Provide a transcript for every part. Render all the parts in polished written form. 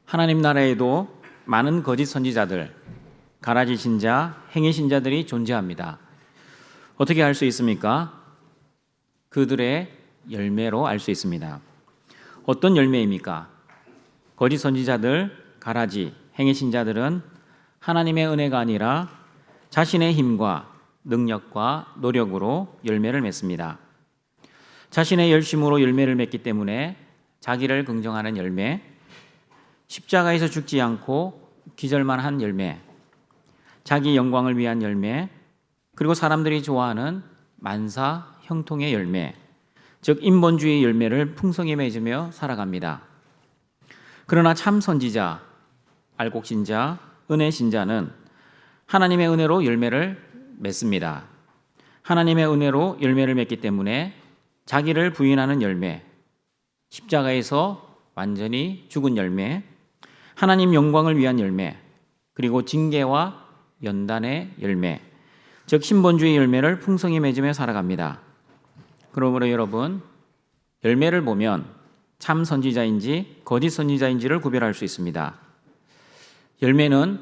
하나님 나라에도 많은 거짓 선지자들, 가라지 신자, 행위 신자들이 존재합니다. 어떻게 알 수 있습니까? 그들의 열매로 알 수 있습니다. 어떤 열매입니까? 거짓 선지자들, 가라지, 행위 신자들은 하나님의 은혜가 아니라 자신의 힘과 능력과 노력으로 열매를 맺습니다. 자신의 열심으로 열매를 맺기 때문에 자기를 긍정하는 열매, 십자가에서 죽지 않고 기절만 한 열매, 자기 영광을 위한 열매, 그리고 사람들이 좋아하는 만사 형통의 열매, 즉 인본주의 열매를 풍성히 맺으며 살아갑니다. 그러나 참 선지자, 알곡신자, 은혜신자는 하나님의 은혜로 열매를 맺습니다. 하나님의 은혜로 열매를 맺기 때문에 자기를 부인하는 열매, 십자가에서 완전히 죽은 열매, 하나님 영광을 위한 열매, 그리고 징계와 연단의 열매, 즉 신본주의 열매를 풍성히 맺으며 살아갑니다. 그러므로 여러분, 열매를 보면 참 선지자인지 거짓 선지자인지를 구별할 수 있습니다. 열매는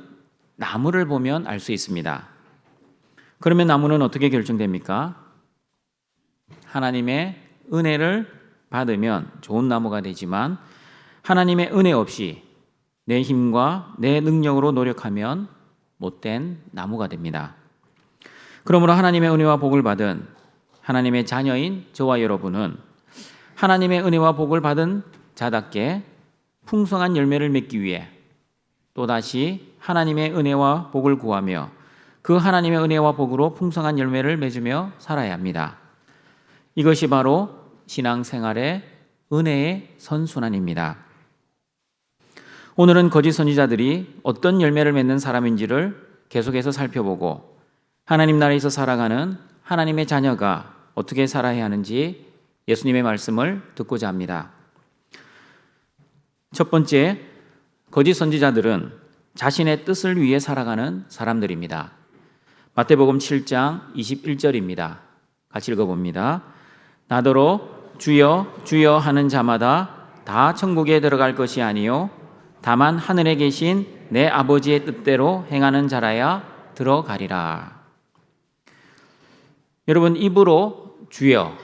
나무를 보면 알 수 있습니다. 그러면 나무는 어떻게 결정됩니까? 하나님의 은혜를 받으면 좋은 나무가 되지만 하나님의 은혜 없이 내 힘과 내 능력으로 노력하면 못된 나무가 됩니다. 그러므로 하나님의 은혜와 복을 받은 하나님의 자녀인 저와 여러분은 하나님의 은혜와 복을 받은 자답게 풍성한 열매를 맺기 위해 또다시 하나님의 은혜와 복을 구하며 그 하나님의 은혜와 복으로 풍성한 열매를 맺으며 살아야 합니다. 이것이 바로 신앙생활의 은혜의 선순환입니다. 오늘은 거짓 선지자들이 어떤 열매를 맺는 사람인지를 계속해서 살펴보고 하나님 나라에서 살아가는 하나님의 자녀가 어떻게 살아야 하는지 예수님의 말씀을 듣고자 합니다. 첫 번째, 거짓 선지자들은 자신의 뜻을 위해 살아가는 사람들입니다. 마태복음 7장 21절입니다. 같이 읽어봅니다. 나더러 주여 주여 하는 자마다 다 천국에 들어갈 것이 아니요 다만 하늘에 계신 내 아버지의 뜻대로 행하는 자라야 들어가리라. 여러분, 입으로 주여,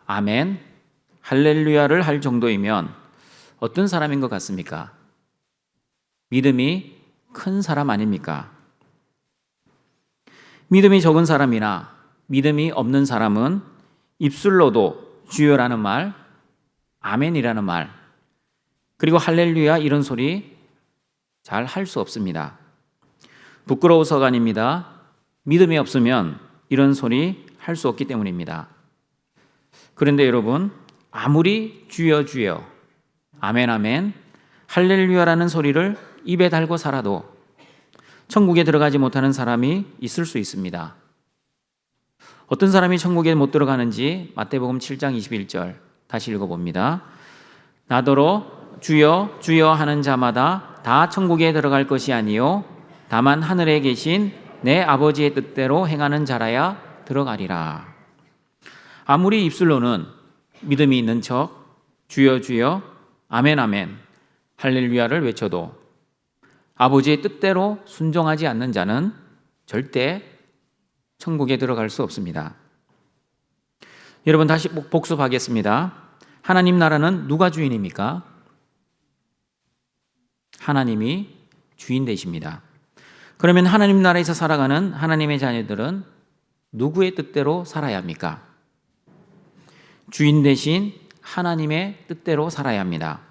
아멘, 할렐루야를 할 정도이면 어떤 사람인 것 같습니까? 믿음이 큰 사람 아닙니까? 믿음이 적은 사람이나 믿음이 없는 사람은 입술로도 주여라는 말, 아멘이라는 말, 그리고 할렐루야 이런 소리 잘 할 수 없습니다. 부끄러워서가 아닙니다. 믿음이 없으면 이런 소리 할 수 없기 때문입니다. 그런데 여러분, 아무리 주여 주여, 아멘 아멘, 할렐루야라는 소리를 입에 달고 살아도 천국에 들어가지 못하는 사람이 있을 수 있습니다. 어떤 사람이 천국에 못 들어가는지 마태복음 7장 21절 다시 읽어봅니다. 나더러 주여 주여 하는 자마다 다 천국에 들어갈 것이 아니요 다만 하늘에 계신 내 아버지의 뜻대로 행하는 자라야 들어가리라. 아무리 입술로는 믿음이 있는 척 주여 주여 아멘 아멘 할렐루야를 외쳐도 아버지의 뜻대로 순종하지 않는 자는 절대 천국에 들어갈 수 없습니다. 여러분, 다시 복습하겠습니다. 하나님 나라는 누가 주인입니까? 하나님이 주인 되십니다. 그러면 하나님 나라에서 살아가는 하나님의 자녀들은 누구의 뜻대로 살아야 합니까? 주인 대신 하나님의 뜻대로 살아야 합니다.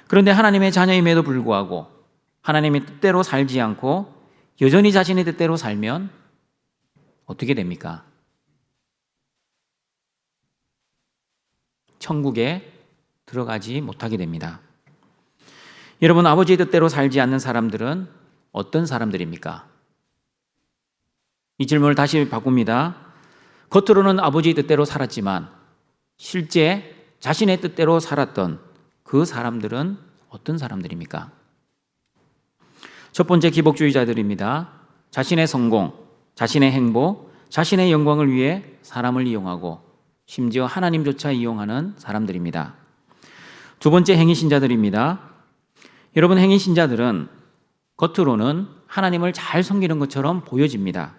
그런데 하나님의 자녀임에도 불구하고 하나님의 뜻대로 살지 않고 여전히 자신의 뜻대로 살면 어떻게 됩니까? 천국에 들어가지 못하게 됩니다. 여러분, 아버지의 뜻대로 살지 않는 사람들은 어떤 사람들입니까? 이 질문을 다시 바꿉니다. 겉으로는 아버지의 뜻대로 살았지만 실제 자신의 뜻대로 살았던 그 사람들은 어떤 사람들입니까? 첫 번째, 기복주의자들입니다. 자신의 성공, 자신의 행복, 자신의 영광을 위해 사람을 이용하고 심지어 하나님조차 이용하는 사람들입니다. 두 번째, 행위신자들입니다. 여러분, 행위 신자들은 겉으로는 하나님을 잘 섬기는 것처럼 보여집니다.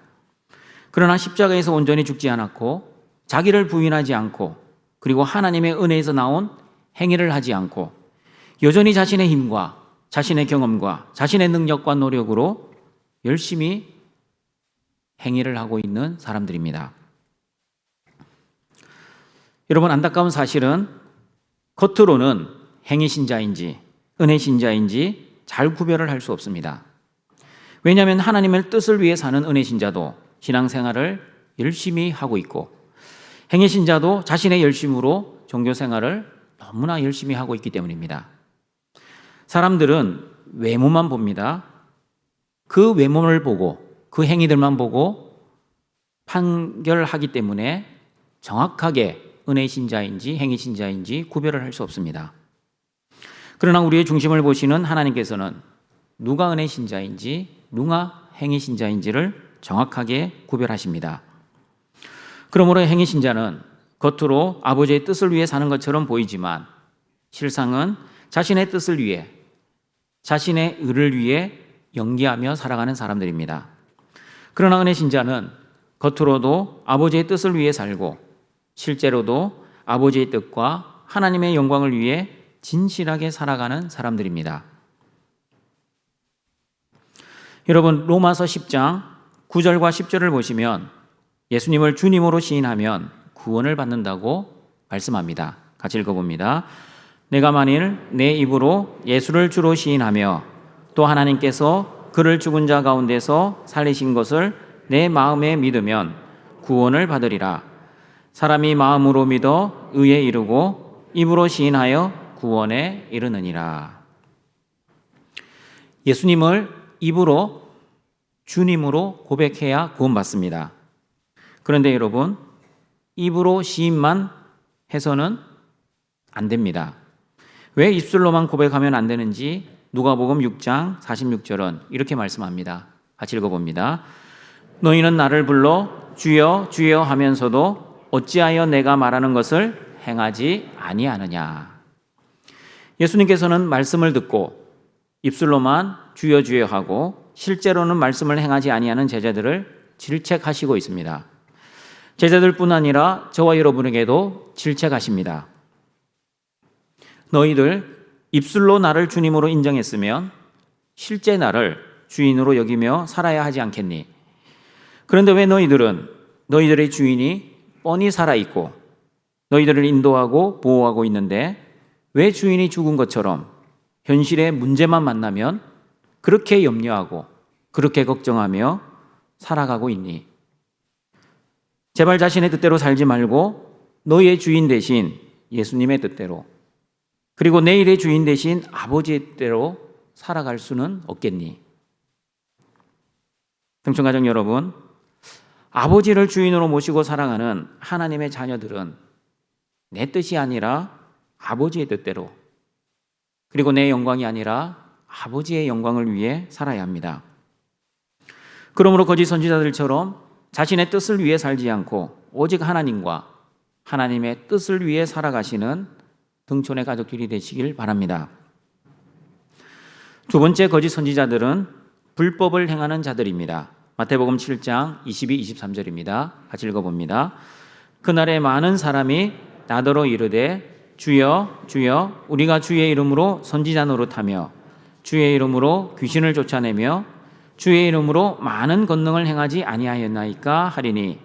그러나 십자가에서 온전히 죽지 않았고 자기를 부인하지 않고 그리고 하나님의 은혜에서 나온 행위를 하지 않고 여전히 자신의 힘과 자신의 경험과 자신의 능력과 노력으로 열심히 행위를 하고 있는 사람들입니다. 여러분, 안타까운 사실은 겉으로는 행위 신자인지 은혜 신자인지 잘 구별을 할 수 없습니다. 왜냐하면 하나님의 뜻을 위해 사는 은혜 신자도 신앙생활을 열심히 하고 있고 행위 신자도 자신의 열심으로 종교 생활을 너무나 열심히 하고 있기 때문입니다. 사람들은 외모만 봅니다. 그 외모를 보고 그 행위들만 보고 판결하기 때문에 정확하게 은혜 신자인지 행위 신자인지 구별을 할 수 없습니다. 그러나 우리의 중심을 보시는 하나님께서는 누가 은혜 신자인지 누가 행위 신자인지를 정확하게 구별하십니다. 그러므로 행위 신자는 겉으로 아버지의 뜻을 위해 사는 것처럼 보이지만 실상은 자신의 뜻을 위해 자신의 의를 위해 연기하며 살아가는 사람들입니다. 그러나 은혜 신자는 겉으로도 아버지의 뜻을 위해 살고 실제로도 아버지의 뜻과 하나님의 영광을 위해 진실하게 살아가는 사람들입니다. 여러분, 로마서 10장 9절과 10절을 보시면 예수님을 주님으로 시인하면 구원을 받는다고 말씀합니다. 같이 읽어봅니다. 내가 만일 내 입으로 예수를 주로 시인하며 또 하나님께서 그를 죽은 자 가운데서 살리신 것을 내 마음에 믿으면 구원을 받으리라. 사람이 마음으로 믿어 의에 이르고 입으로 시인하여 구원에 이르느니라. 예수님을 입으로 주님으로 고백해야 구원받습니다. 그런데 여러분, 입으로 시인만 해서는 안 됩니다. 왜 입술로만 고백하면 안 되는지 누가복음 6장 46절은 이렇게 말씀합니다. 같이 읽어봅니다. 너희는 나를 불러 주여 주여 하면서도 어찌하여 내가 말하는 것을 행하지 아니하느냐. 예수님께서는 말씀을 듣고 입술로만 주여 주여 하고 실제로는 말씀을 행하지 아니하는 제자들을 질책하시고 있습니다. 제자들뿐 아니라 저와 여러분에게도 질책하십니다. 너희들 입술로 나를 주님으로 인정했으면 실제 나를 주인으로 여기며 살아야 하지 않겠니? 그런데 왜 너희들은 너희들의 주인이 뻔히 살아있고 너희들을 인도하고 보호하고 있는데 왜 주인이 죽은 것처럼 현실의 문제만 만나면 그렇게 염려하고 그렇게 걱정하며 살아가고 있니? 제발 자신의 뜻대로 살지 말고 너희의 주인 대신 예수님의 뜻대로 그리고 내일의 주인 대신 아버지의 뜻대로 살아갈 수는 없겠니? 등촌가족 여러분, 아버지를 주인으로 모시고 살아가는 하나님의 자녀들은 내 뜻이 아니라 아버지의 뜻대로 그리고 내 영광이 아니라 아버지의 영광을 위해 살아야 합니다. 그러므로 거짓 선지자들처럼 자신의 뜻을 위해 살지 않고 오직 하나님과 하나님의 뜻을 위해 살아가시는 등촌의 가족들이 되시길 바랍니다. 두 번째 거짓 선지자들은 불법을 행하는 자들입니다. 마태복음 7장 22, 23절입니다. 같이 읽어봅니다. 그날에 많은 사람이 나더러 이르되 주여 주여 우리가 주의 이름으로 선지자 노릇하며 주의 이름으로 귀신을 쫓아내며 주의 이름으로 많은 권능을 행하지 아니하였나이까 하리니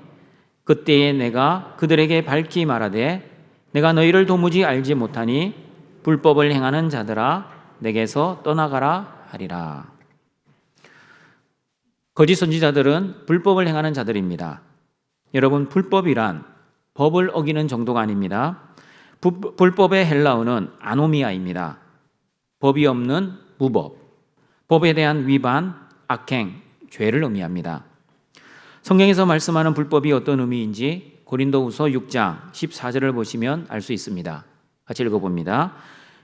그때에 내가 그들에게 밝히 말하되 내가 너희를 도무지 알지 못하니 불법을 행하는 자들아 내게서 떠나가라 하리라. 거짓 선지자들은 불법을 행하는 자들입니다. 여러분, 불법이란 법을 어기는 정도가 아닙니다. 불법의 헬라어는 아노미아입니다. 법이 없는 무법, 법에 대한 위반, 악행, 죄를 의미합니다. 성경에서 말씀하는 불법이 어떤 의미인지 고린도후서 6장 14절을 보시면 알 수 있습니다. 같이 읽어봅니다.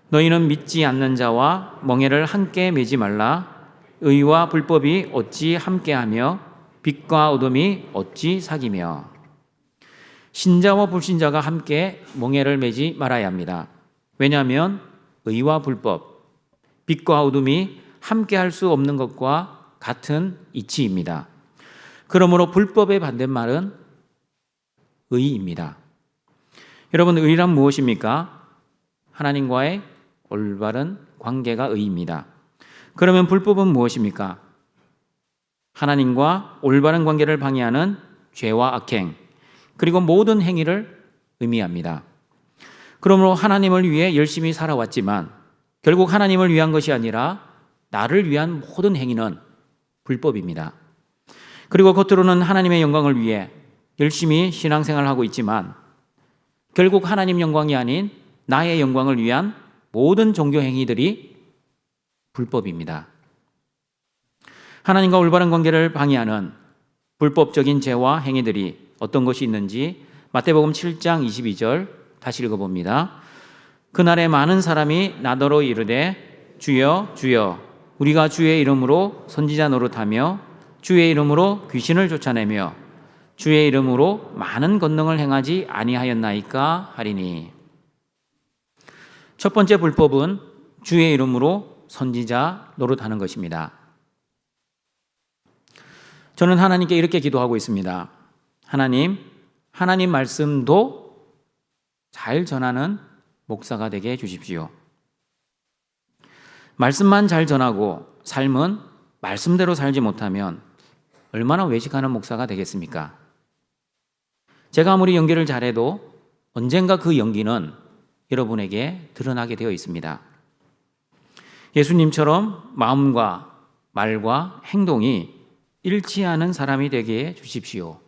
너희는 믿지 않는 자와 멍에를 함께 매지 말라. 의와 불법이 어찌 함께하며 빛과 어둠이 어찌 사귀며. 신자와 불신자가 함께 멍에를 매지 말아야 합니다. 왜냐하면 의와 불법, 빛과 어둠이 함께할 수 없는 것과 같은 이치입니다. 그러므로 불법의 반대말은 의입니다. 여러분, 의란 무엇입니까? 하나님과의 올바른 관계가 의입니다. 그러면 불법은 무엇입니까? 하나님과 올바른 관계를 방해하는 죄와 악행, 그리고 모든 행위를 의미합니다. 그러므로 하나님을 위해 열심히 살아왔지만 결국 하나님을 위한 것이 아니라 나를 위한 모든 행위는 불법입니다. 그리고 겉으로는 하나님의 영광을 위해 열심히 신앙생활을 하고 있지만 결국 하나님 영광이 아닌 나의 영광을 위한 모든 종교 행위들이 불법입니다. 하나님과 올바른 관계를 방해하는 불법적인 죄와 행위들이 어떤 것이 있는지 마태복음 7장 22절 다시 읽어봅니다. 그날에 많은 사람이 나더러 이르되 주여 주여 우리가 주의 이름으로 선지자 노릇하며 주의 이름으로 귀신을 쫓아내며 주의 이름으로 많은 권능을 행하지 아니하였나이까 하리니. 첫 번째 불법은 주의 이름으로 선지자 노릇하는 것입니다. 저는 하나님께 이렇게 기도하고 있습니다. 하나님 말씀도 잘 전하는 목사가 되게 해주십시오. 말씀만 잘 전하고 삶은 말씀대로 살지 못하면 얼마나 외식하는 목사가 되겠습니까? 제가 아무리 연기를 잘해도 언젠가 그 연기는 여러분에게 드러나게 되어 있습니다. 예수님처럼 마음과 말과 행동이 일치하는 사람이 되게 해주십시오.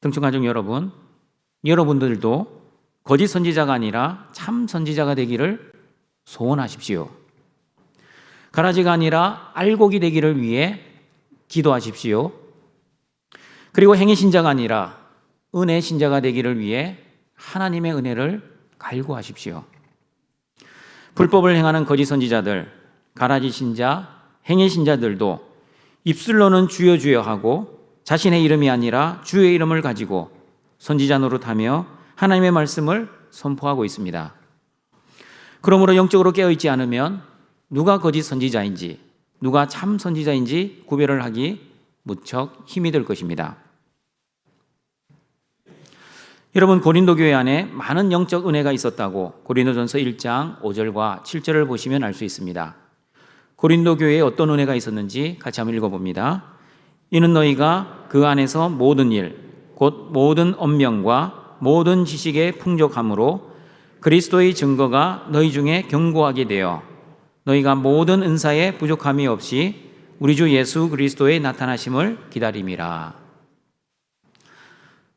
등촌가족 여러분, 여러분들도 거짓 선지자가 아니라 참 선지자가 되기를 소원하십시오. 가라지가 아니라 알곡이 되기를 위해 기도하십시오. 그리고 행위 신자가 아니라 은혜 신자가 되기를 위해 하나님의 은혜를 갈구하십시오. 불법을 행하는 거짓 선지자들, 가라지 신자, 행위 신자들도 입술로는 주여 주여 하고 자신의 이름이 아니라 주의 이름을 가지고 선지자 노릇하며 하나님의 말씀을 선포하고 있습니다. 그러므로 영적으로 깨어있지 않으면 누가 거짓 선지자인지 누가 참 선지자인지 구별을 하기 무척 힘이 들 것입니다. 여러분, 고린도 교회 안에 많은 영적 은혜가 있었다고 고린도전서 1장 5절과 7절을 보시면 알 수 있습니다. 고린도 교회에 어떤 은혜가 있었는지 같이 한번 읽어봅니다. 이는 너희가 그 안에서 모든 일, 곧 모든 언명과 모든 지식의 풍족함으로 그리스도의 증거가 너희 중에 견고하게 되어 너희가 모든 은사에 부족함이 없이 우리 주 예수 그리스도의 나타나심을 기다림이라.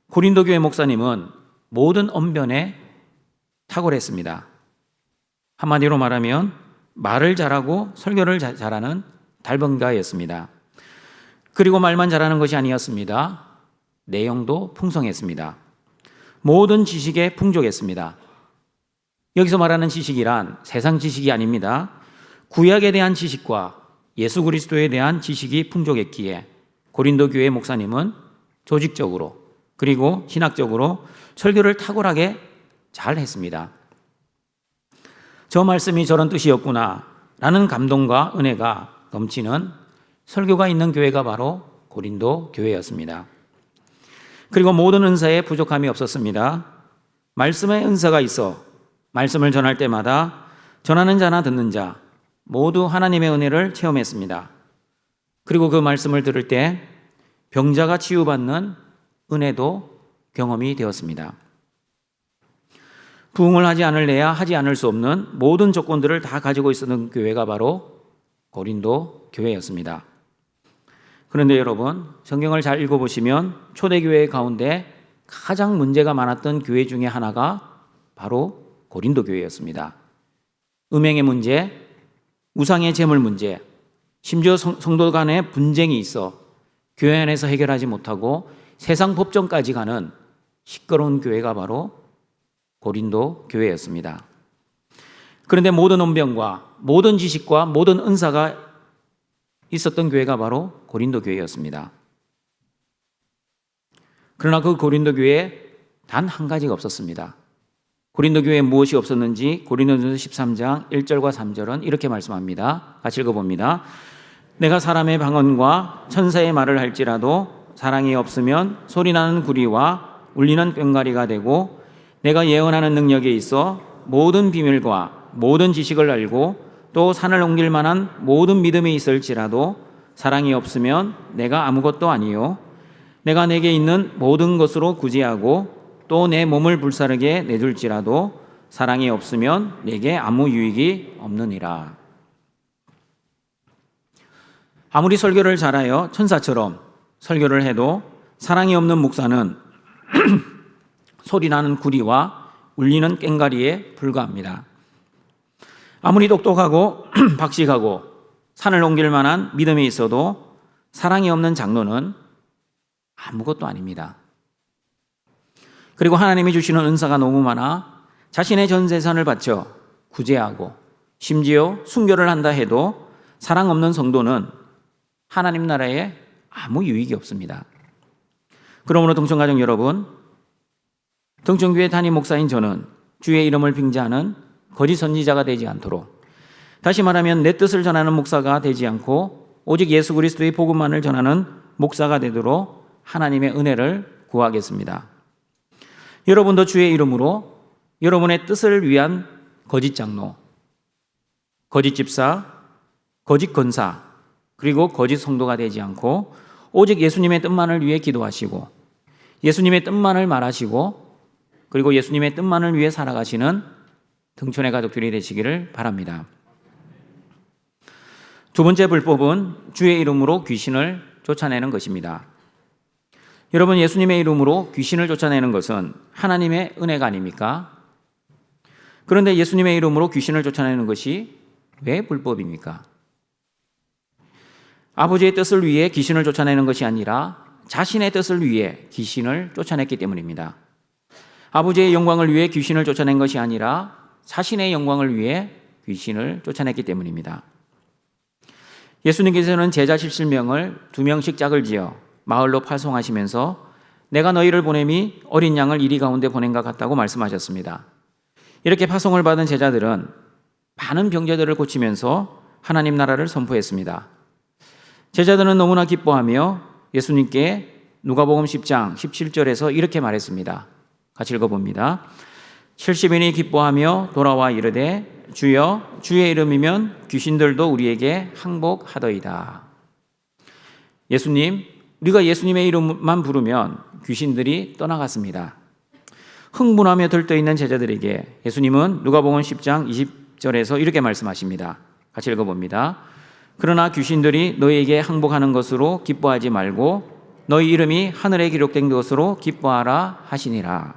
고린도 교회 목사님은 모든 언변에 탁월했습니다. 한마디로 말하면 말을 잘하고 설교를 잘하는 달변가였습니다. 그리고 말만 잘하는 것이 아니었습니다. 내용도 풍성했습니다. 모든 지식에 풍족했습니다. 여기서 말하는 지식이란 세상 지식이 아닙니다. 구약에 대한 지식과 예수 그리스도에 대한 지식이 풍족했기에 고린도 교회 목사님은 조직적으로 그리고 신학적으로 설교를 탁월하게 잘 했습니다. 저 말씀이 저런 뜻이었구나 라는 감동과 은혜가 넘치는 설교가 있는 교회가 바로 고린도 교회였습니다. 그리고 모든 은사에 부족함이 없었습니다. 말씀의 은사가 있어 말씀을 전할 때마다 전하는 자나 듣는 자 모두 하나님의 은혜를 체험했습니다. 그리고 그 말씀을 들을 때 병자가 치유받는 은혜도 경험이 되었습니다. 부흥을 하지 않을래야 하지 않을 수 없는 모든 조건들을 다 가지고 있었던 교회가 바로 고린도 교회였습니다. 그런데 여러분, 성경을 잘 읽어보시면 초대교회 가운데 가장 문제가 많았던 교회 중에 하나가 바로 고린도 교회였습니다. 음행의 문제, 우상의 제물 문제, 심지어 성도 간의 분쟁이 있어 교회 안에서 해결하지 못하고 세상 법정까지 가는 시끄러운 교회가 바로 고린도 교회였습니다. 그런데 모든 언변과 모든 지식과 모든 은사가 있었던 교회가 바로 고린도 교회였습니다. 그러나 그 고린도 교회에 단 한 가지가 없었습니다. 고린도 교회에 무엇이 없었는지 고린도전서 13장 1절과 3절은 이렇게 말씀합니다. 같이 읽어봅니다. 내가 사람의 방언과 천사의 말을 할지라도 사랑이 없으면 소리나는 구리와 울리는 꽹과리가 되고, 내가 예언하는 능력에 있어 모든 비밀과 모든 지식을 알고 또 산을 옮길 만한 모든 믿음이 있을지라도 사랑이 없으면 내가 아무것도 아니요, 내가 내게 있는 모든 것으로 구제하고 또 내 몸을 불사르게 내줄지라도 사랑이 없으면 내게 아무 유익이 없느니라. 아무리 설교를 잘하여 천사처럼 설교를 해도 사랑이 없는 목사는 소리나는 구리와 울리는 꽹과리에 불과합니다. 아무리 똑똑하고 박식하고 산을 옮길 만한 믿음이 있어도 사랑이 없는 장로는 아무것도 아닙니다. 그리고 하나님이 주시는 은사가 너무 많아 자신의 전 재산을 바쳐 구제하고 심지어 순교를 한다 해도 사랑 없는 성도는 하나님 나라에 아무 유익이 없습니다. 그러므로 동천가족 여러분, 동천교회 담임 목사인 저는 주의 이름을 빙자하는 거짓 선지자가 되지 않도록, 다시 말하면 내 뜻을 전하는 목사가 되지 않고 오직 예수 그리스도의 복음만을 전하는 목사가 되도록 하나님의 은혜를 구하겠습니다. 여러분도 주의 이름으로 여러분의 뜻을 위한 거짓 장로, 거짓 집사, 거짓 권사, 그리고 거짓 성도가 되지 않고 오직 예수님의 뜻만을 위해 기도하시고 예수님의 뜻만을 말하시고 그리고 예수님의 뜻만을 위해 살아가시는 등촌의 가족들이 되시기를 바랍니다. 두 번째 불법은 주의 이름으로 귀신을 쫓아내는 것입니다. 여러분, 예수님의 이름으로 귀신을 쫓아내는 것은 하나님의 은혜가 아닙니까? 그런데 예수님의 이름으로 귀신을 쫓아내는 것이 왜 불법입니까? 아버지의 뜻을 위해 귀신을 쫓아내는 것이 아니라 자신의 뜻을 위해 귀신을 쫓아냈기 때문입니다. 아버지의 영광을 위해 귀신을 쫓아낸 것이 아니라 자신의 영광을 위해 귀신을 쫓아냈기 때문입니다. 예수님께서는 제자 실실명을 2명씩 짝을 지어 마을로 파송하시면서 내가 너희를 보냄이 어린 양을 이리 가운데 보낸 것 같다고 말씀하셨습니다. 이렇게 파송을 받은 제자들은 많은 병자들을 고치면서 하나님 나라를 선포했습니다. 제자들은 너무나 기뻐하며 예수님께 누가복음 10장 17절에서 이렇게 말했습니다. 같이 읽어봅니다. 70인이 기뻐하며 돌아와 이르되 주여, 주의 이름이면 귀신들도 우리에게 항복하더이다. 예수님, 우리가 예수님의 이름만 부르면 귀신들이 떠나갔습니다. 흥분하며 들떠있는 제자들에게 예수님은 누가복음 10장 20절에서 이렇게 말씀하십니다. 같이 읽어봅니다. 그러나 귀신들이 너희에게 항복하는 것으로 기뻐하지 말고 너희 이름이 하늘에 기록된 것으로 기뻐하라 하시니라.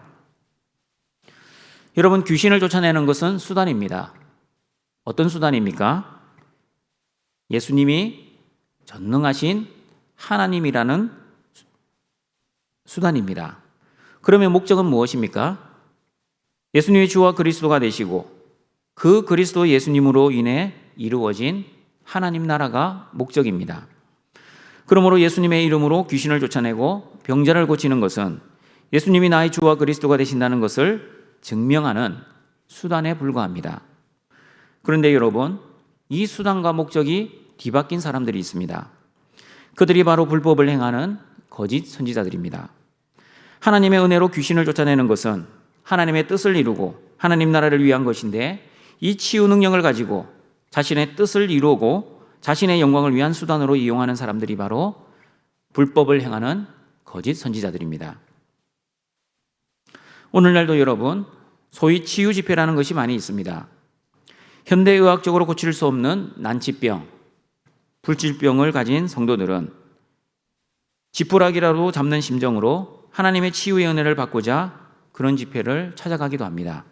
여러분, 귀신을 쫓아내는 것은 수단입니다. 어떤 수단입니까? 예수님이 전능하신 하나님이라는 수단입니다. 그러면 목적은 무엇입니까? 예수님이 주와 그리스도가 되시고 그 그리스도 예수님으로 인해 이루어진 하나님 나라가 목적입니다. 그러므로 예수님의 이름으로 귀신을 쫓아내고 병자를 고치는 것은 예수님이 나의 주와 그리스도가 되신다는 것을 증명하는 수단에 불과합니다. 그런데 여러분, 이 수단과 목적이 뒤바뀐 사람들이 있습니다. 그들이 바로 불법을 행하는 거짓 선지자들입니다. 하나님의 은혜로 귀신을 쫓아내는 것은 하나님의 뜻을 이루고 하나님 나라를 위한 것인데, 이 치유 능력을 가지고 자신의 뜻을 이루고 자신의 영광을 위한 수단으로 이용하는 사람들이 바로 불법을 행하는 거짓 선지자들입니다. 오늘날도 여러분, 소위 치유 집회라는 것이 많이 있습니다. 현대의학적으로 고칠 수 없는 난치병, 불치병을 가진 성도들은 지푸라기라도 잡는 심정으로 하나님의 치유의 은혜를 받고자 그런 집회를 찾아가기도 합니다.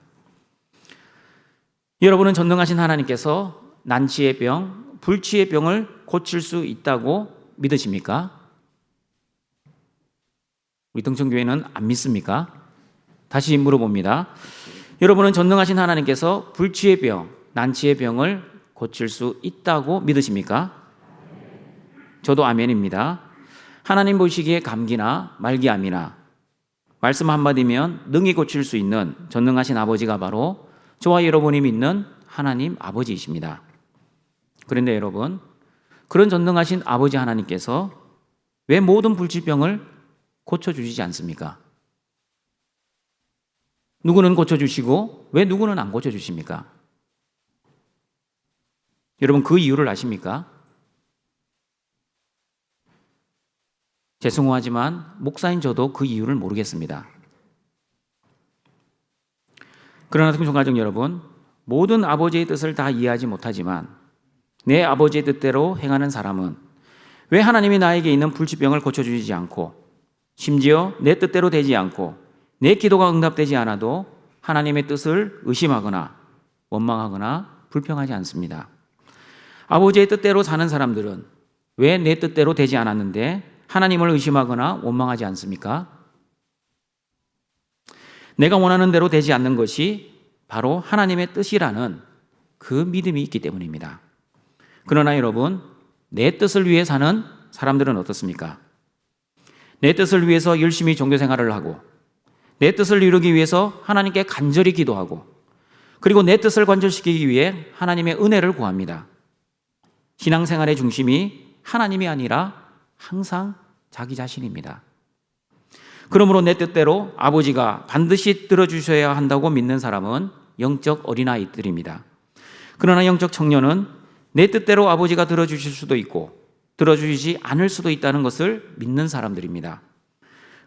여러분은 전능하신 하나님께서 난치의 병, 불치의 병을 고칠 수 있다고 믿으십니까? 우리 등천교회는 안 믿습니까? 다시 물어봅니다. 여러분은 전능하신 하나님께서 불치의 병, 난치의 병을 고칠 수 있다고 믿으십니까? 저도 아멘입니다. 하나님 보시기에 감기나 말기암이나 말씀 한마디면 능히 고칠 수 있는 전능하신 아버지가 바로 저와 여러분이 믿는 하나님 아버지이십니다. 그런데 여러분, 그런 전능하신 아버지 하나님께서 왜 모든 불치병을 고쳐주시지 않습니까? 누구는 고쳐주시고 왜 누구는 안 고쳐주십니까? 여러분, 그 이유를 아십니까? 죄송하지만 목사인 저도 그 이유를 모르겠습니다. 그러나 성가정 여러분, 모든 아버지의 뜻을 다 이해하지 못하지만 내 아버지의 뜻대로 행하는 사람은 왜 하나님이 나에게 있는 불치병을 고쳐주지 않고 심지어 내 뜻대로 되지 않고 내 기도가 응답되지 않아도 하나님의 뜻을 의심하거나 원망하거나 불평하지 않습니다. 아버지의 뜻대로 사는 사람들은 왜 내 뜻대로 되지 않았는데 하나님을 의심하거나 원망하지 않습니까? 내가 원하는 대로 되지 않는 것이 바로 하나님의 뜻이라는 그 믿음이 있기 때문입니다. 그러나 여러분, 내 뜻을 위해 사는 사람들은 어떻습니까? 내 뜻을 위해서 열심히 종교 생활을 하고 내 뜻을 이루기 위해서 하나님께 간절히 기도하고 그리고 내 뜻을 관철시키기 위해 하나님의 은혜를 구합니다. 신앙생활의 중심이 하나님이 아니라 항상 자기 자신입니다. 그러므로 내 뜻대로 아버지가 반드시 들어주셔야 한다고 믿는 사람은 영적 어린아이들입니다. 그러나 영적 청년은 내 뜻대로 아버지가 들어주실 수도 있고 들어주시지 않을 수도 있다는 것을 믿는 사람들입니다.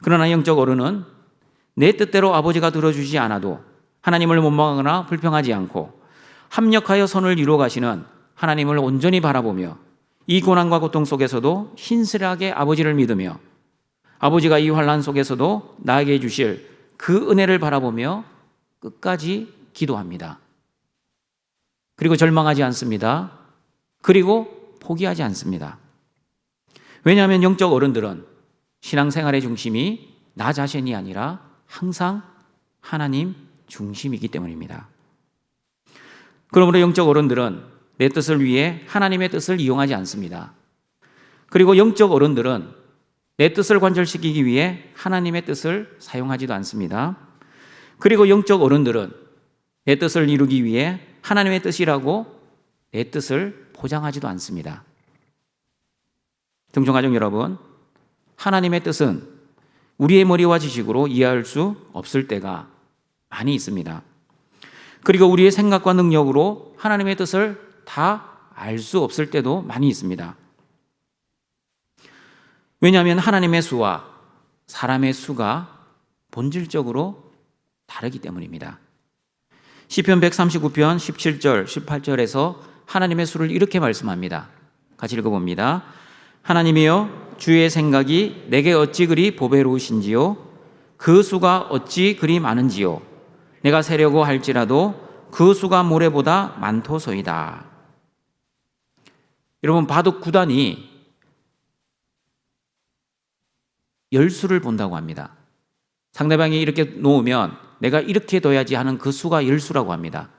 그러나 영적 어른은 내 뜻대로 아버지가 들어주지 않아도 하나님을 원망하거나 불평하지 않고 합력하여 선을 이루어 가시는 하나님을 온전히 바라보며 이 고난과 고통 속에서도 신실하게 아버지를 믿으며 아버지가 이 환난 속에서도 나에게 주실 그 은혜를 바라보며 끝까지 기도합니다. 그리고 절망하지 않습니다. 그리고 포기하지 않습니다. 왜냐하면 영적 어른들은 신앙생활의 중심이 나 자신이 아니라 항상 하나님 중심이기 때문입니다. 그러므로 영적 어른들은 내 뜻을 위해 하나님의 뜻을 이용하지 않습니다. 그리고 영적 어른들은 내 뜻을 관철시키기 위해 하나님의 뜻을 사용하지도 않습니다. 그리고 영적 어른들은 내 뜻을 이루기 위해 하나님의 뜻이라고 내 뜻을 포장하지도 않습니다. 등중가족 여러분, 하나님의 뜻은 우리의 머리와 지식으로 이해할 수 없을 때가 많이 있습니다. 그리고 우리의 생각과 능력으로 하나님의 뜻을 다 알 수 없을 때도 많이 있습니다. 왜냐하면 하나님의 수와 사람의 수가 본질적으로 다르기 때문입니다. 시편 139편 17절, 18절에서 하나님의 수를 이렇게 말씀합니다. 같이 읽어봅니다. 하나님이여, 주의 생각이 내게 어찌 그리 보배로우신지요? 그 수가 어찌 그리 많은지요? 내가 세려고 할지라도 그 수가 모래보다 많도소이다. 여러분, 바둑 구단이 열수를 본다고 합니다. 상대방이 이렇게 놓으면 내가 이렇게 둬야지 하는 그 수가 열수라고 합니다.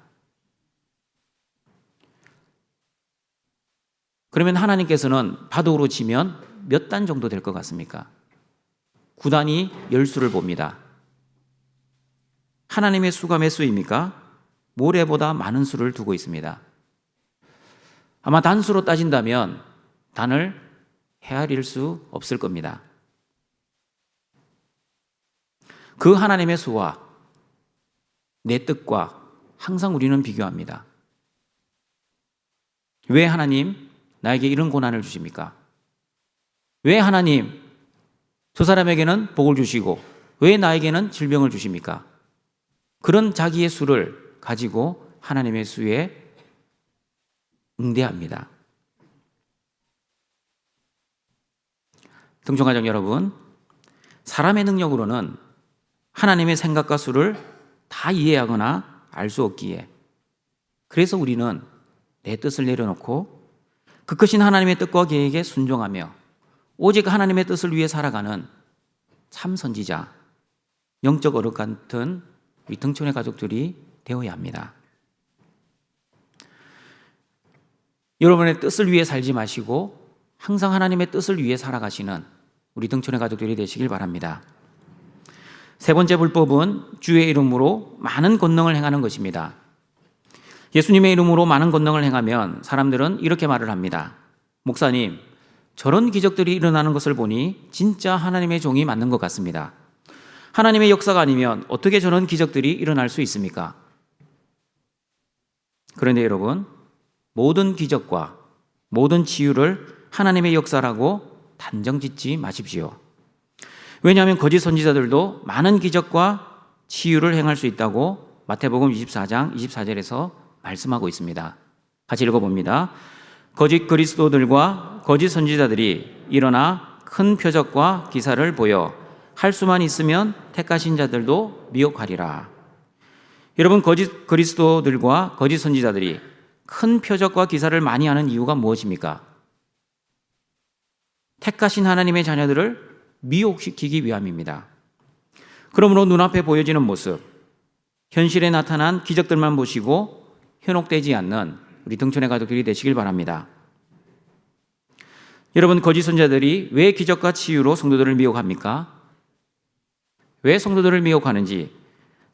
그러면 하나님께서는 바둑으로 치면 몇 단 정도 될 것 같습니까? 구단이 열수를 봅니다. 하나님의 수가 몇 수입니까? 모래보다 많은 수를 두고 있습니다. 아마 단수로 따진다면 단을 헤아릴 수 없을 겁니다. 그 하나님의 수와 내 뜻과 항상 우리는 비교합니다. 왜 하나님 나에게 이런 고난을 주십니까? 왜 하나님 저 사람에게는 복을 주시고 왜 나에게는 질병을 주십니까? 그런 자기의 수를 가지고 하나님의 수에 응대합니다. 등중가족 여러분, 사람의 능력으로는 하나님의 생각과 수를 다 이해하거나 알 수 없기에 그래서 우리는 내 뜻을 내려놓고 그 크신 하나님의 뜻과 계획에 순종하며 오직 하나님의 뜻을 위해 살아가는 참 선지자, 영적 어른 같은 우리 등촌의 가족들이 되어야 합니다. 여러분의 뜻을 위해 살지 마시고 항상 하나님의 뜻을 위해 살아가시는 우리 등촌의 가족들이 되시길 바랍니다. 세 번째 불법은 주의 이름으로 많은 권능을 행하는 것입니다. 예수님의 이름으로 많은 권능을 행하면 사람들은 이렇게 말을 합니다. 목사님, 저런 기적들이 일어나는 것을 보니 진짜 하나님의 종이 맞는 것 같습니다. 하나님의 역사가 아니면 어떻게 저런 기적들이 일어날 수 있습니까? 그런데 여러분, 모든 기적과 모든 치유를 하나님의 역사라고 단정 짓지 마십시오. 왜냐하면 거짓 선지자들도 많은 기적과 치유를 행할 수 있다고 마태복음 24장 24절에서 말씀하고 있습니다. 같이 읽어봅니다. 거짓 그리스도들과 거짓 선지자들이 일어나 큰 표적과 기사를 보여 할 수만 있으면 택하신 자들도 미혹하리라. 여러분, 거짓 그리스도들과 거짓 선지자들이 큰 표적과 기사를 많이 하는 이유가 무엇입니까? 택하신 하나님의 자녀들을 미혹시키기 위함입니다. 그러므로 눈앞에 보여지는 모습, 현실에 나타난 기적들만 보시고 현혹되지 않는 우리 등촌의 가족들이 되시길 바랍니다. 여러분, 거짓 선지자들이 왜 기적과 치유로 성도들을 미혹합니까? 왜 성도들을 미혹하는지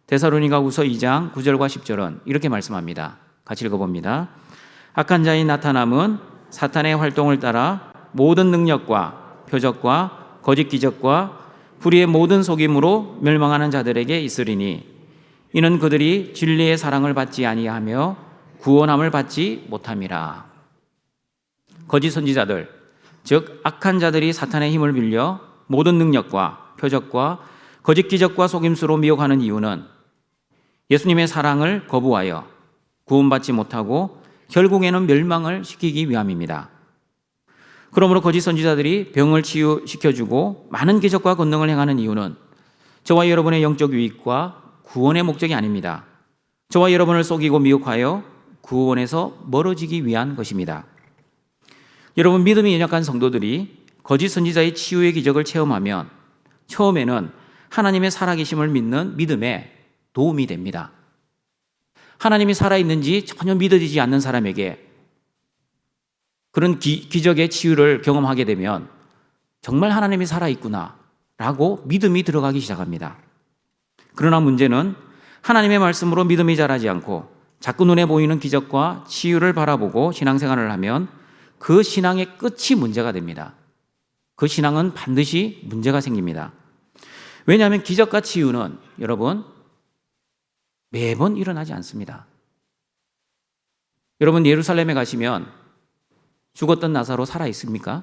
데살로니가후서 2장 9절과 10절은 이렇게 말씀합니다. 같이 읽어봅니다. 악한 자의 나타남은 사탄의 활동을 따라 모든 능력과 표적과 거짓 기적과 불의의 모든 속임으로 멸망하는 자들에게 있으리니 이는 그들이 진리의 사랑을 받지 아니하며 구원함을 받지 못함이라. 거짓 선지자들, 즉 악한 자들이 사탄의 힘을 빌려 모든 능력과 표적과 거짓 기적과 속임수로 미혹하는 이유는 예수님의 사랑을 거부하여 구원받지 못하고 결국에는 멸망을 시키기 위함입니다. 그러므로 거짓 선지자들이 병을 치유시켜주고 많은 기적과 권능을 행하는 이유는 저와 여러분의 영적 유익과 구원의 목적이 아닙니다. 저와 여러분을 속이고 미혹하여 구원에서 멀어지기 위한 것입니다. 여러분, 믿음이 연약한 성도들이 거짓 선지자의 치유의 기적을 체험하면 처음에는 하나님의 살아계심을 믿는 믿음에 도움이 됩니다. 하나님이 살아있는지 전혀 믿어지지 않는 사람에게 그런 기적의 치유를 경험하게 되면 정말 하나님이 살아있구나 라고 믿음이 들어가기 시작합니다. 그러나 문제는 하나님의 말씀으로 믿음이 자라지 않고 자꾸 눈에 보이는 기적과 치유를 바라보고 신앙생활을 하면 그 신앙의 끝이 문제가 됩니다. 그 신앙은 반드시 문제가 생깁니다. 왜냐하면 기적과 치유는 여러분 매번 일어나지 않습니다. 여러분, 예루살렘에 가시면 죽었던 나사로 살아 있습니까?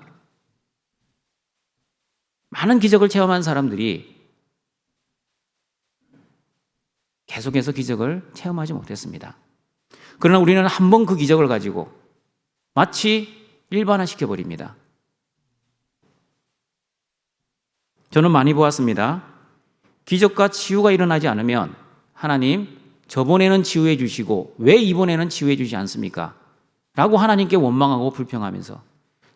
많은 기적을 체험한 사람들이 계속해서 기적을 체험하지 못했습니다. 그러나 우리는 한 번 그 기적을 가지고 마치 일반화시켜버립니다. 저는 많이 보았습니다. 기적과 치유가 일어나지 않으면 하나님, 저번에는 치유해 주시고 왜 이번에는 치유해 주지 않습니까? 라고 하나님께 원망하고 불평하면서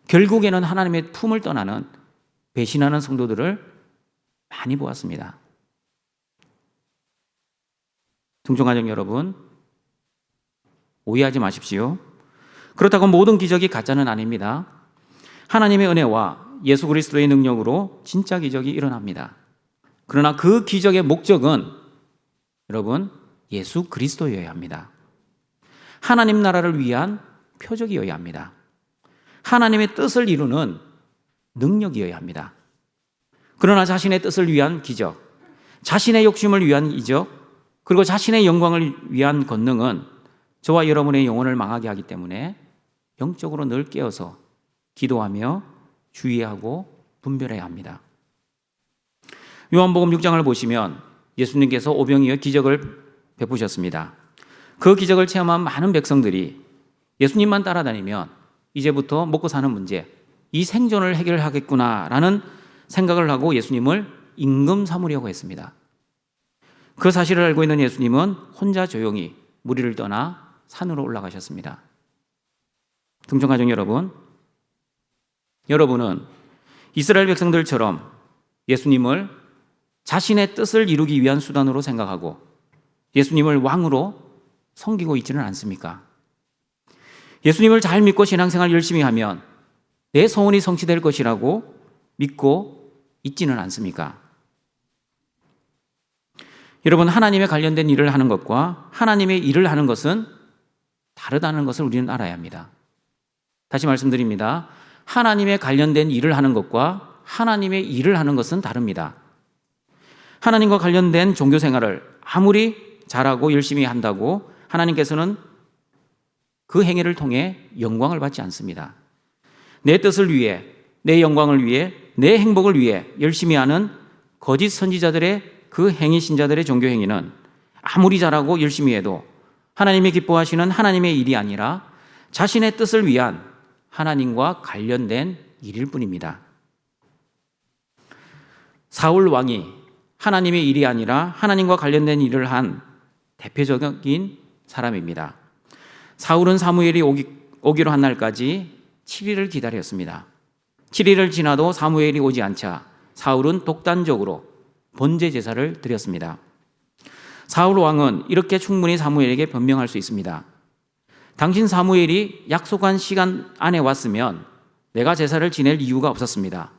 결국에는 하나님의 품을 떠나는 배신하는 성도들을 많이 보았습니다. 등촌가족 여러분, 오해하지 마십시오. 그렇다고 모든 기적이 가짜는 아닙니다. 하나님의 은혜와 예수 그리스도의 능력으로 진짜 기적이 일어납니다. 그러나 그 기적의 목적은 여러분 예수 그리스도여야 합니다. 하나님 나라를 위한 표적이어야 합니다. 하나님의 뜻을 이루는 능력이어야 합니다. 그러나 자신의 뜻을 위한 기적, 자신의 욕심을 위한 이적, 그리고 자신의 영광을 위한 권능은 저와 여러분의 영혼을 망하게 하기 때문에 영적으로 늘 깨어서 기도하며 주의하고 분별해야 합니다. 요한복음 6장을 보시면 예수님께서 오병이어 기적을 베푸셨습니다. 그 기적을 체험한 많은 백성들이 예수님만 따라다니면 이제부터 먹고 사는 문제, 이 생존을 해결하겠구나라는 생각을 하고 예수님을 임금 삼으려고 했습니다. 그 사실을 알고 있는 예수님은 혼자 조용히 무리를 떠나 산으로 올라가셨습니다. 등촌가족 여러분, 여러분은 이스라엘 백성들처럼 예수님을 자신의 뜻을 이루기 위한 수단으로 생각하고 예수님을 왕으로 섬기고 있지는 않습니까? 예수님을 잘 믿고 신앙생활 열심히 하면 내 소원이 성취될 것이라고 믿고 있지는 않습니까? 여러분, 하나님에 관련된 일을 하는 것과 하나님의 일을 하는 것은 다르다는 것을 우리는 알아야 합니다. 다시 말씀드립니다. 하나님에 관련된 일을 하는 것과 하나님의 일을 하는 것은 다릅니다. 하나님과 관련된 종교 생활을 아무리 잘하고 열심히 한다고 하나님께서는 그 행위를 통해 영광을 받지 않습니다. 내 뜻을 위해, 내 영광을 위해, 내 행복을 위해 열심히 하는 거짓 선지자들의 그 행위, 신자들의 종교 행위는 아무리 잘하고 열심히 해도 하나님이 기뻐하시는 하나님의 일이 아니라 자신의 뜻을 위한 하나님과 관련된 일일 뿐입니다. 사울 왕이 하나님의 일이 아니라 하나님과 관련된 일을 한 대표적인 사람입니다. 사울은 사무엘이 오기로 한 날까지 7일을 기다렸습니다. 7일을 지나도 사무엘이 오지 않자 사울은 독단적으로 번제 제사를 드렸습니다. 사울 왕은 이렇게 충분히 사무엘에게 변명할 수 있습니다. 당신 사무엘이 약속한 시간 안에 왔으면 내가 제사를 지낼 이유가 없었습니다.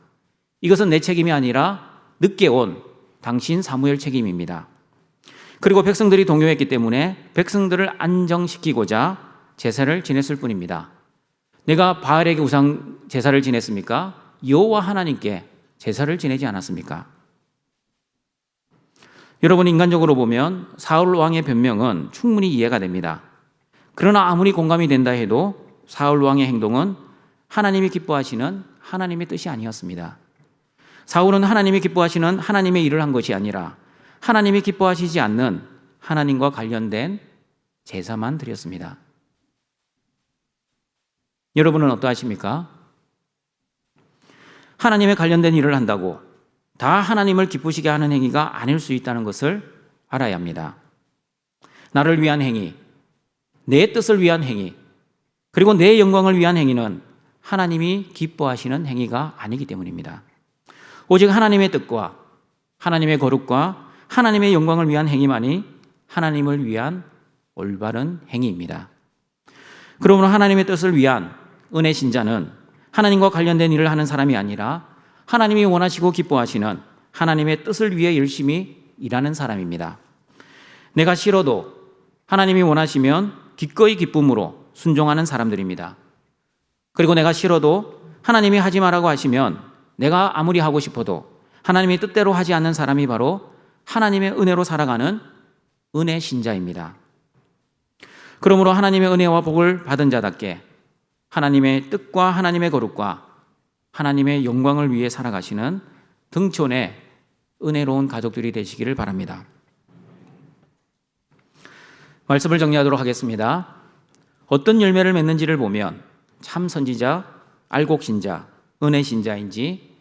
이것은 내 책임이 아니라 늦게 온 당신 사무엘 책임입니다. 그리고 백성들이 동요했기 때문에 백성들을 안정시키고자 제사를 지냈을 뿐입니다. 내가 바알에게 우상 제사를 지냈습니까? 여호와 하나님께 제사를 지내지 않았습니까? 여러분, 인간적으로 보면 사울 왕의 변명은 충분히 이해가 됩니다. 그러나 아무리 공감이 된다 해도 사울 왕의 행동은 하나님이 기뻐하시는 하나님의 뜻이 아니었습니다. 사울은 하나님이 기뻐하시는 하나님의 일을 한 것이 아니라 하나님이 기뻐하시지 않는 하나님과 관련된 제사만 드렸습니다. 여러분은 어떠하십니까? 하나님에 관련된 일을 한다고 다 하나님을 기쁘시게 하는 행위가 아닐 수 있다는 것을 알아야 합니다. 나를 위한 행위, 내 뜻을 위한 행위, 그리고 내 영광을 위한 행위는 하나님이 기뻐하시는 행위가 아니기 때문입니다. 오직 하나님의 뜻과 하나님의 거룩과 하나님의 영광을 위한 행위만이 하나님을 위한 올바른 행위입니다. 그러므로 하나님의 뜻을 위한 은혜 신자는 하나님과 관련된 일을 하는 사람이 아니라 하나님이 원하시고 기뻐하시는 하나님의 뜻을 위해 열심히 일하는 사람입니다. 내가 싫어도 하나님이 원하시면 기꺼이 기쁨으로 순종하는 사람들입니다. 그리고 내가 싫어도 하나님이 하지 말라고 하시면 내가 아무리 하고 싶어도 하나님의 뜻대로 하지 않는 사람이 바로 하나님의 은혜로 살아가는 은혜 신자입니다. 그러므로 하나님의 은혜와 복을 받은 자답게 하나님의 뜻과 하나님의 거룩과 하나님의 영광을 위해 살아가시는 등촌의 은혜로운 가족들이 되시기를 바랍니다. 말씀을 정리하도록 하겠습니다. 어떤 열매를 맺는지를 보면 참 선지자, 알곡 신자, 은혜 신자인지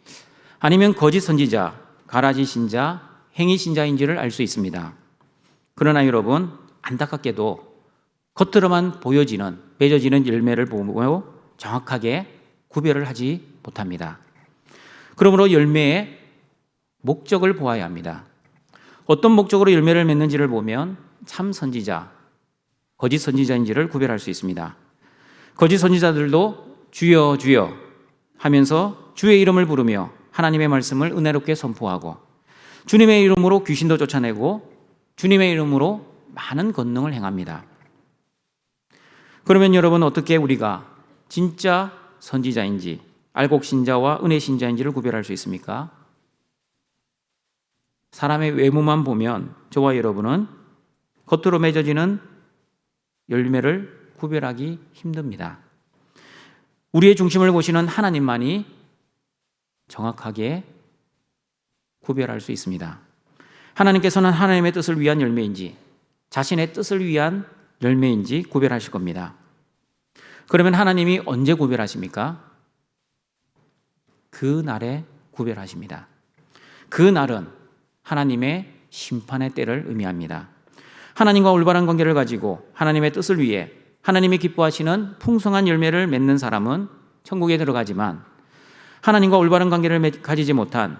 아니면 거짓 선지자, 가라지 신자, 행위 신자인지를 알 수 있습니다. 그러나 여러분, 안타깝게도 겉으로만 보여지는, 맺어지는 열매를 보고 정확하게 구별을 하지 못합니다. 그러므로 열매의 목적을 보아야 합니다. 어떤 목적으로 열매를 맺는지를 보면 참 선지자, 거짓 선지자인지를 구별할 수 있습니다. 거짓 선지자들도 주여 주여 하면서 주의 이름을 부르며 하나님의 말씀을 은혜롭게 선포하고 주님의 이름으로 귀신도 쫓아내고 주님의 이름으로 많은 권능을 행합니다. 그러면 여러분, 어떻게 우리가 진짜 선지자인지 알곡 신자와 은혜 신자인지를 구별할 수 있습니까? 사람의 외모만 보면 저와 여러분은 겉으로 맺어지는 열매를 구별하기 힘듭니다. 우리의 중심을 보시는 하나님만이 정확하게 구별할 수 있습니다. 하나님께서는 하나님의 뜻을 위한 열매인지 자신의 뜻을 위한 열매인지 구별하실 겁니다. 그러면 하나님이 언제 구별하십니까? 그 날에 구별하십니다. 그 날은 하나님의 심판의 때를 의미합니다. 하나님과 올바른 관계를 가지고 하나님의 뜻을 위해 하나님이 기뻐하시는 풍성한 열매를 맺는 사람은 천국에 들어가지만 하나님과 올바른 관계를 가지지 못한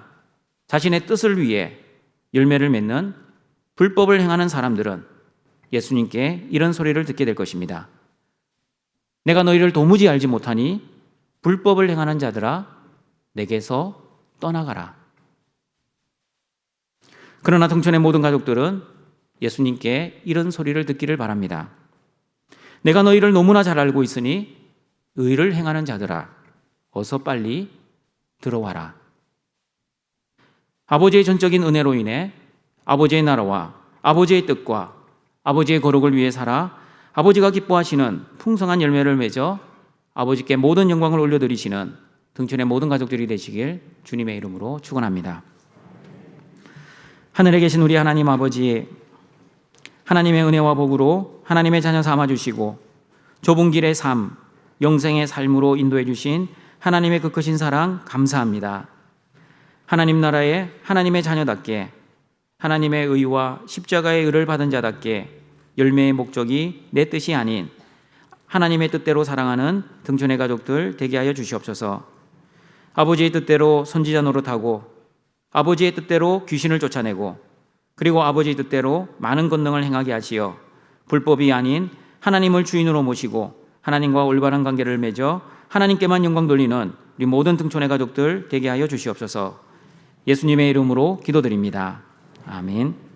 자신의 뜻을 위해 열매를 맺는 불법을 행하는 사람들은 예수님께 이런 소리를 듣게 될 것입니다. 내가 너희를 도무지 알지 못하니 불법을 행하는 자들아 내게서 떠나가라. 그러나 등촌의 모든 가족들은 예수님께 이런 소리를 듣기를 바랍니다. 내가 너희를 너무나 잘 알고 있으니 의를 행하는 자들아, 어서 빨리 들어와라. 아버지의 전적인 은혜로 인해 아버지의 나라와 아버지의 뜻과 아버지의 거룩을 위해 살아 아버지가 기뻐하시는 풍성한 열매를 맺어 아버지께 모든 영광을 올려드리시는 등촌의 모든 가족들이 되시길 주님의 이름으로 축원합니다. 하늘에 계신 우리 하나님 아버지, 하나님의 은혜와 복으로 하나님의 자녀 삼아주시고 좁은 길의 삶, 영생의 삶으로 인도해 주신 하나님의 그 크신 사랑 감사합니다. 하나님 나라의 하나님의 자녀답게 하나님의 의와 십자가의 의를 받은 자답게 열매의 목적이 내 뜻이 아닌 하나님의 뜻대로 사랑하는 등촌의 가족들 되게 하여 주시옵소서. 아버지의 뜻대로 선지자 노릇하고 아버지의 뜻대로 귀신을 쫓아내고 그리고 아버지의 뜻대로 많은 권능을 행하게 하시어 불법이 아닌 하나님을 주인으로 모시고 하나님과 올바른 관계를 맺어 하나님께만 영광 돌리는 우리 모든 등촌의 가족들 되게 하여 주시옵소서. 예수님의 이름으로 기도드립니다. 아멘.